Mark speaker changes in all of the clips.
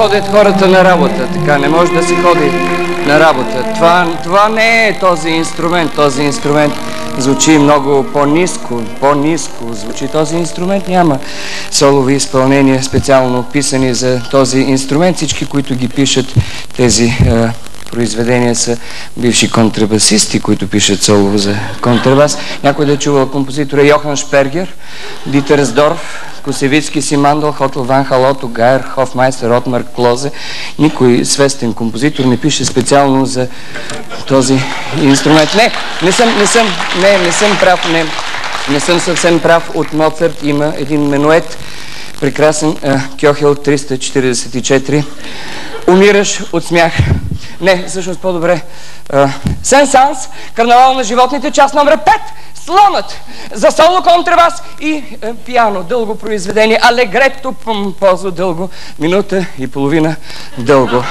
Speaker 1: ходят хората на работа. Така не може да се ходи на работа. Това не е този инструмент. Този инструмент звучи много по-ниско звучи. Този инструмент няма солови изпълнения, специално писани за този инструмент. Всички, които ги пишат тези произведения, са бивши контрабасисти, които пишат солово за контрабас. Някой да е чувал композитора Йохан Шпергер, Дитер Сдорф, Косевицки, Симандъл, Хотел Ван Халото, Гайер, Хофмайстер, Отмар Клозе. Никой свестен композитор не пише специално за този инструмент. Не съм прав. Не съм съвсем прав. От Моцарт има един менует, прекрасен, Кьохел 344. Умираш от смях. Не, всъщност по-добре. Сен-Санс, карнавал на животните, част номер 5. Слонът за соло контрабас и пиано. Дълго произведение. Алегрето помпозо дълго. Минута и половина дълго.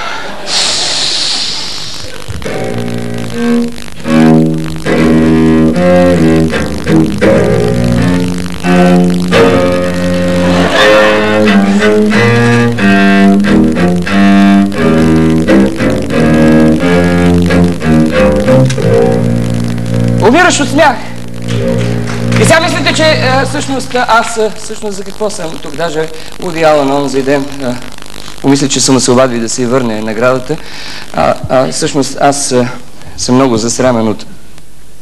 Speaker 1: Умираш от смях. И сега мислите, че всъщност за какво съм тук? Даже Уди Алън онзи ден помисля, че са му се обадили да се върне наградата. Всъщност аз съм много засрамен от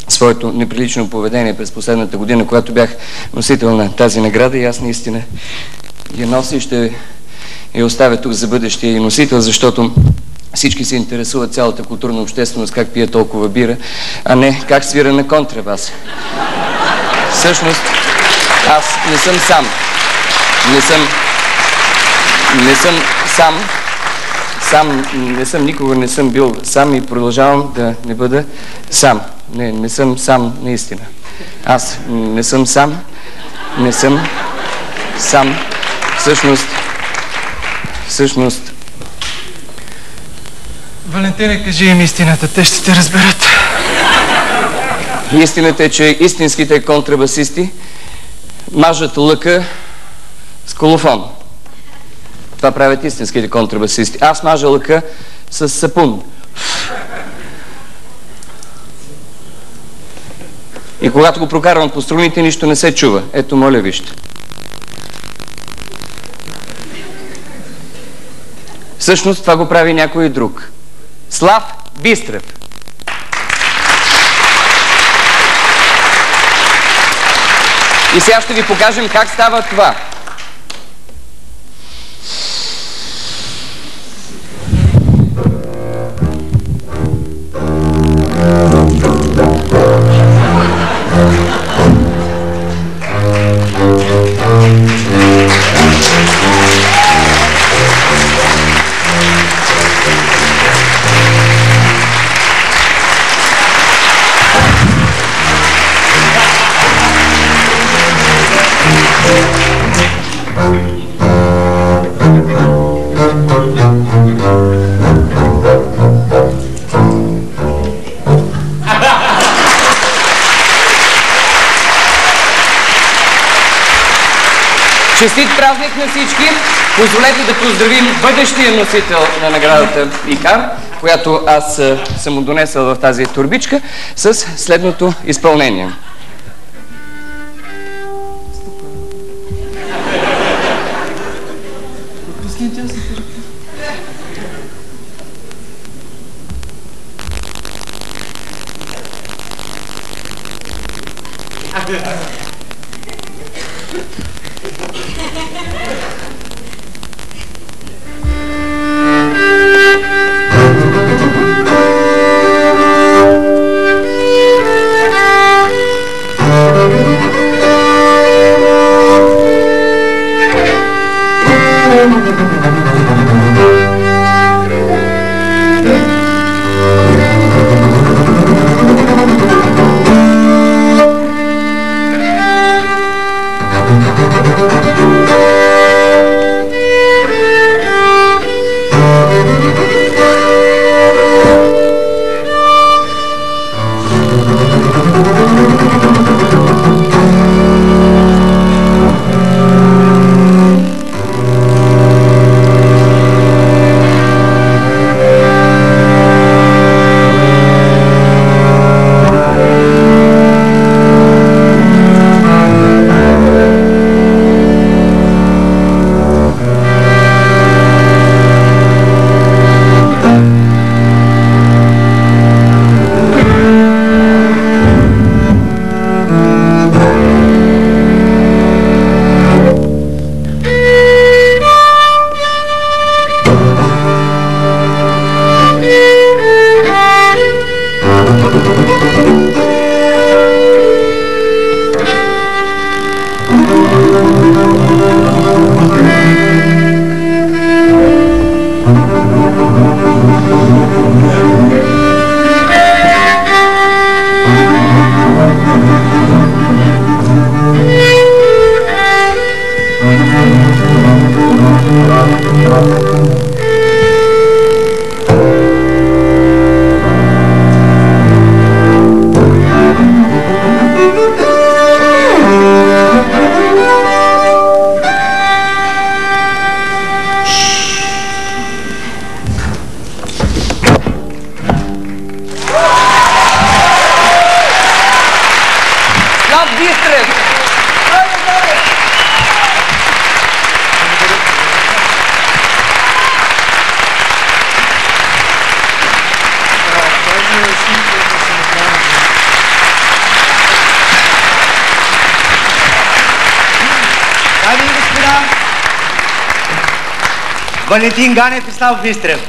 Speaker 1: своето неприлично поведение през последната година, когато бях носител на тази награда, и аз наистина я нося и ще я оставя тук за бъдещия и носител, защото всички се интересуват, цялата културна общественост, как пие толкова бира, а не как свира на контрабас. Всъщност, аз не съм сам. Никога не съм бил сам и продължавам да не бъда сам. Не съм сам наистина. Аз не съм сам. Всъщност...
Speaker 2: Валентине, кажи им истината, те ще те разберат.
Speaker 1: Истината е, че истинските контрабасисти мажат лъка с колофон. Това правят истинските контрабасисти. Аз мажа лъка с сапун. И когато го прокарвам по струните, нищо не се чува. Ето, моля, вижте. Всъщност това го прави някой друг. Слав Бистрев. И сега ще ви покажем как става това. Честит празник на всички! Позволете да поздравим бъдещия носител на наградата ИКАР, която аз съм му донесъл в тази турбичка, с следното изпълнение.
Speaker 3: Дами и господа, Валентин Ганев и Слав Бистрев.